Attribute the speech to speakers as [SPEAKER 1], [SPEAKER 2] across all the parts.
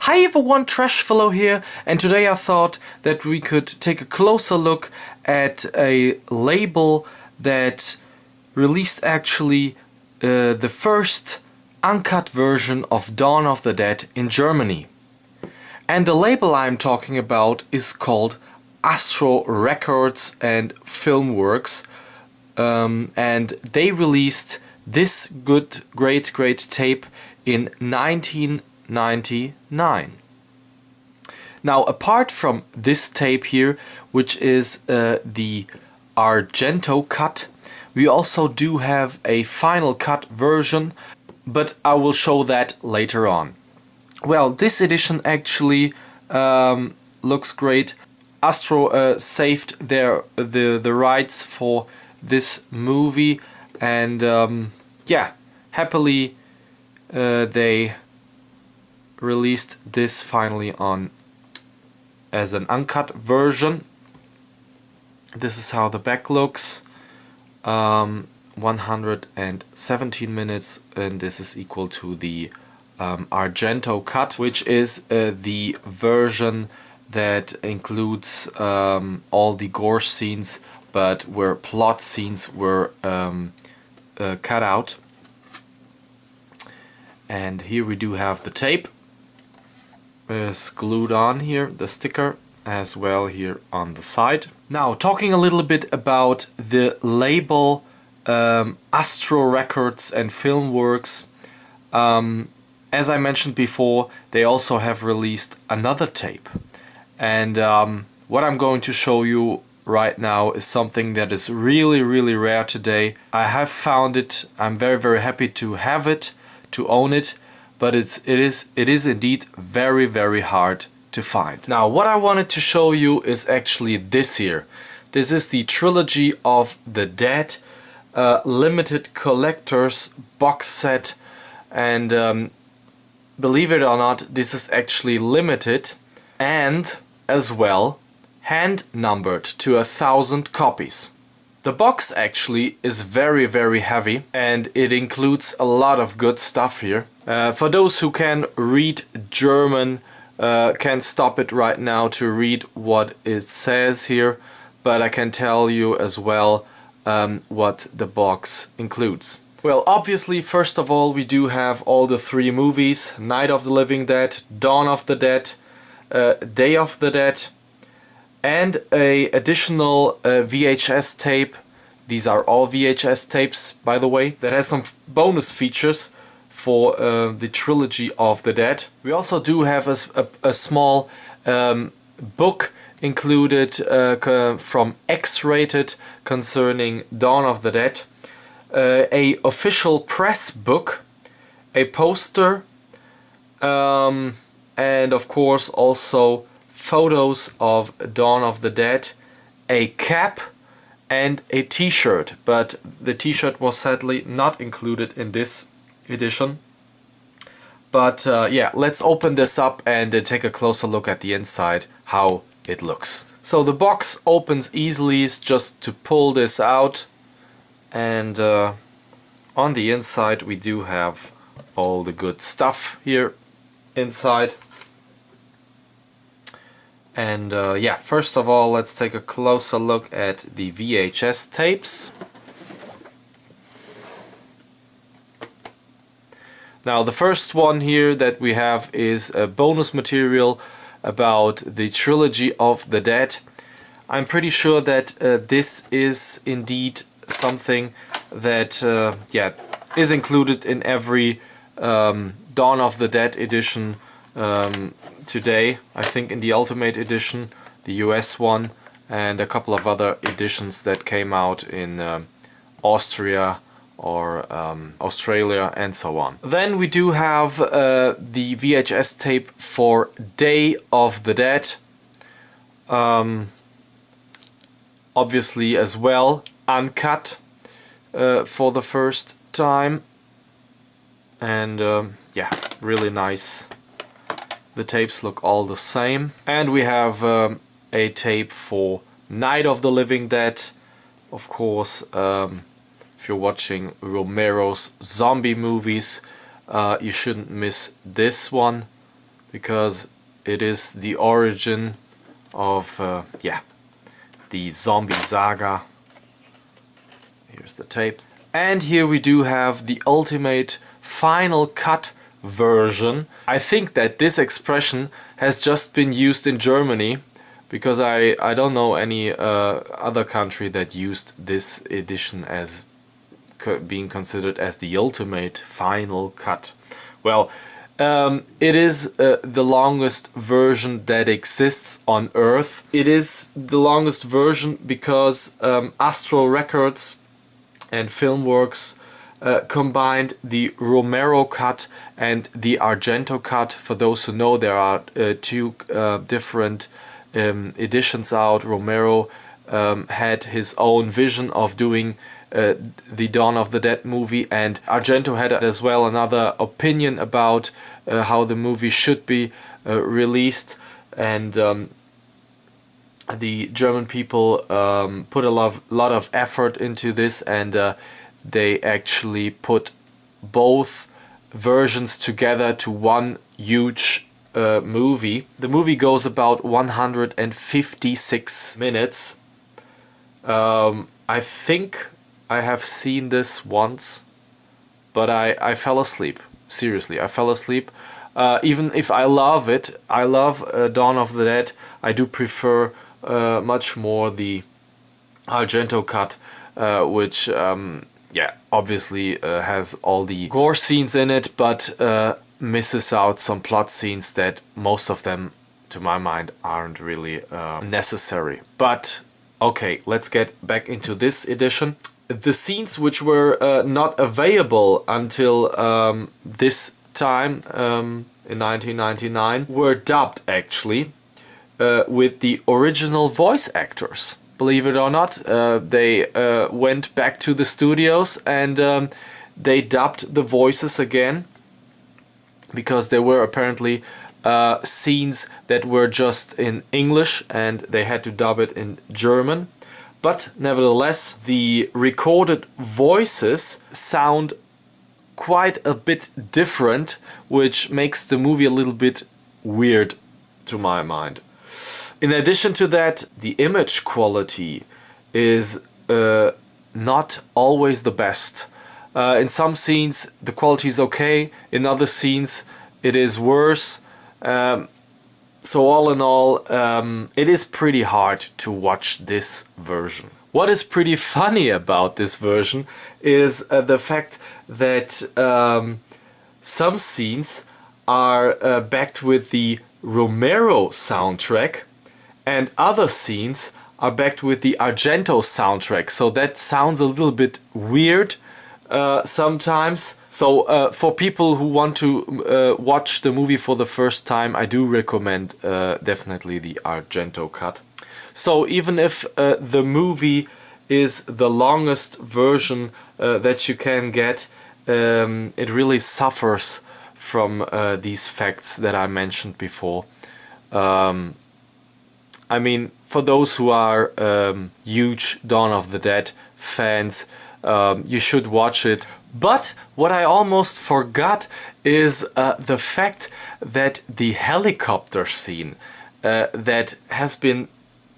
[SPEAKER 1] Hi everyone, Trashfellow here, and today I thought that we could take a closer look at a label that released actually the first uncut version of Dawn of the Dead in Germany. And the label I'm talking about is called Astro Records and Filmworks, and they released this great tape in 1999. Now, apart from this tape here, which is the Argento cut, we also do have a final cut version, but I will show that later on. Well, this edition actually looks great. Astro saved the rights for this movie, and yeah, happily they released this finally on as an uncut version. This is how the back looks. 117 minutes, and this is equal to the Argento cut, which is the version that includes all the gore scenes, but where plot scenes were cut out. And here we do have the tape. Is glued on here, the sticker as well here on the side. Now, talking a little bit about the label Astro Records and Filmworks. As I mentioned before, they also have released another tape. And what I'm going to show you right now is something that is really rare today. I have found it. I'm very happy to have it, to own it. But it is indeed very hard to find. Now, what I wanted to show you is actually this here. This is the Trilogy of the Dead limited collector's box set, and believe it or not, this is actually limited and as well hand numbered to 1,000 copies. The box actually is very heavy, and it includes a lot of good stuff here. For those who can read German, can't stop it right now to read what it says here, but I can tell you as well what the box includes. Well, obviously, first of all, we do have all the 3 movies: Night of the Living Dead, Dawn of the Dead, Day of the Dead, and a additional VHS tape. These are all VHS tapes, by the way, that has some bonus features for the Trilogy of the Dead. We also do have a small book included from X-Rated concerning Dawn of the Dead, a official press book, a poster, and of course also photos of Dawn of the Dead, a cap, and a t-shirt, but the t-shirt was sadly not included in this edition. But yeah, let's open this up and take a closer look at the inside, how it looks. So the box opens easily. It's just to pull this out, and on the inside we do have all the good stuff here inside. And yeah, first of all, let's take a closer look at the VHS tapes. Now, the first one here that we have is a bonus material about the Trilogy of the Dead. I'm pretty sure that this is indeed something that yeah, is included in every Dawn of the Dead edition today. I think in the Ultimate Edition, the US one, and a couple of other editions that came out in Austria or Australia and so on. Then we do have the VHS tape for Day of the Dead, obviously as well uncut for the first time, and yeah, really nice. The tapes look all the same. And we have a tape for Night of the Living Dead. Of course, if you're watching Romero's zombie movies, you shouldn't miss this one. because it is the origin of the zombie saga. Here's the tape. And here we do have the ultimate final cut version. I think that this expression has just been used in Germany, because I don't know any other country that used this edition as being considered as the ultimate final cut. Well, it is the longest version that exists on Earth. It is the longest version because Astro Records and Filmworks combined the Romero cut and the Argento cut. For those who know, there are two different editions out. Romero had his own vision of doing the Dawn of the Dead movie, and Argento had as well another opinion about how the movie should be released, and the German people put a lot of effort into this, and they actually put both versions together to one huge movie. The movie goes about 156 minutes. I think I have seen this once, but I fell asleep. Seriously, I fell asleep. Even if I love it, I love Dawn of the Dead, I do prefer much more the Argento cut, which obviously has all the gore scenes in it, but misses out some plot scenes that most of them, to my mind, aren't really necessary. But okay, let's get back into this edition. The scenes which were not available until this time in 1999 were dubbed, actually, with the original voice actors. Believe it or not, they went back to the studios and they dubbed the voices again, because there were apparently scenes that were just in English and they had to dub it in German. But nevertheless, the recorded voices sound quite a bit different, which makes the movie a little bit weird to my mind. In addition to that, the image quality is not always the best. In some scenes the quality is okay, in other scenes it is worse. So all in all, it is pretty hard to watch this version. What is pretty funny about this version is the fact that some scenes are backed with the Romero soundtrack, and other scenes are backed with the Argento soundtrack. So that sounds a little bit weird sometimes. So for people who want to watch the movie for the first time, I do recommend definitely the Argento cut. So even if the movie is the longest version that you can get, it really suffers from these facts that I mentioned before. I mean, for those who are huge Dawn of the Dead fans, you should watch it. But what I almost forgot is the fact that the helicopter scene that has been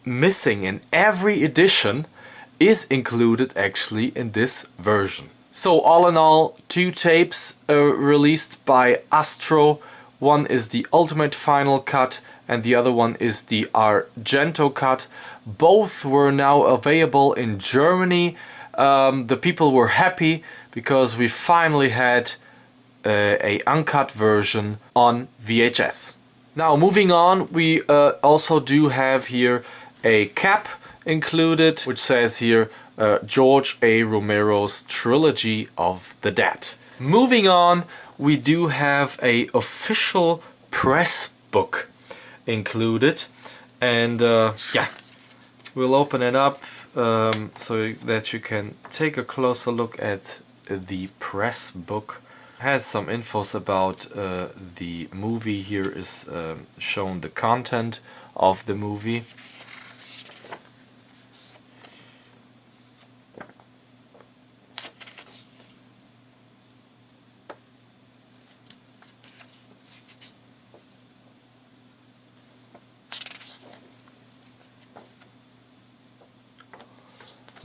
[SPEAKER 1] missing in every edition is included actually in this version. So all in all, 2 tapes released by Astro. One is the Ultimate Final Cut and the other one is the Argento cut. Both were now available in Germany. The people were happy because we finally had a uncut version on VHS. Now moving on, we also do have here a cap included, which says here George A. Romero's Trilogy of the Dead. Moving on, we do have a official press book included, and we'll open it up so that you can take a closer look at the press book. It has some infos about the movie. Here is shown the content of the movie.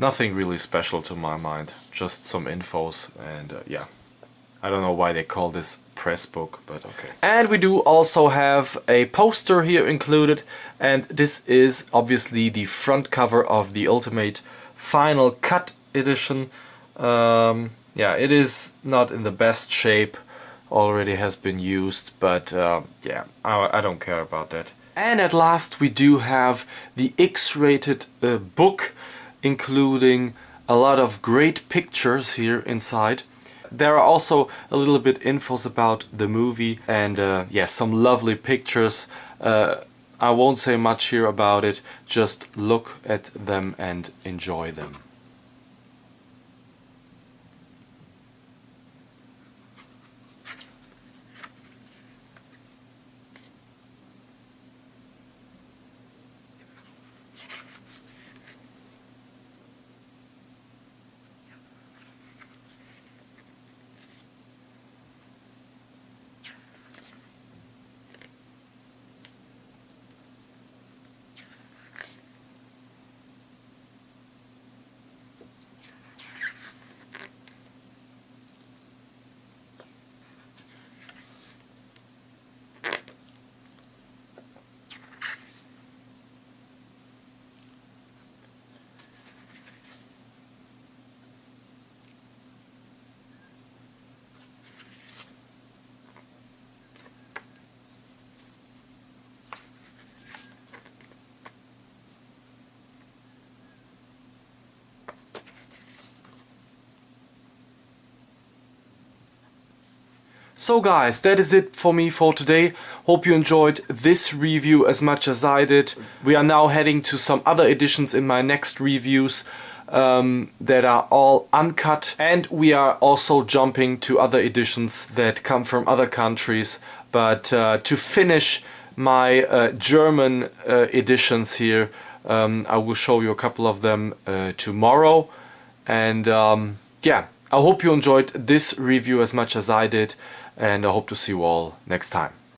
[SPEAKER 1] Nothing really special to my mind, just some infos, and yeah. I don't know why they call this press book, but okay. And we do also have a poster here included, and this is obviously the front cover of the Ultimate Final Cut edition. Yeah, it is not in the best shape, already has been used, but yeah, I don't care about that. And at last we do have the X-rated book, including a lot of great pictures here inside. There are also a little bit infos about the movie and yeah, some lovely pictures. I won't say much here about it, just look at them and enjoy them. So guys, that is it for me for today. Hope you enjoyed this review as much as I did. We are now heading to some other editions in my next reviews that are all uncut, and we are also jumping to other editions that come from other countries. But to finish my German editions here, I will show you a couple of them tomorrow. And yeah, I hope you enjoyed this review as much as I did, and I hope to see you all next time.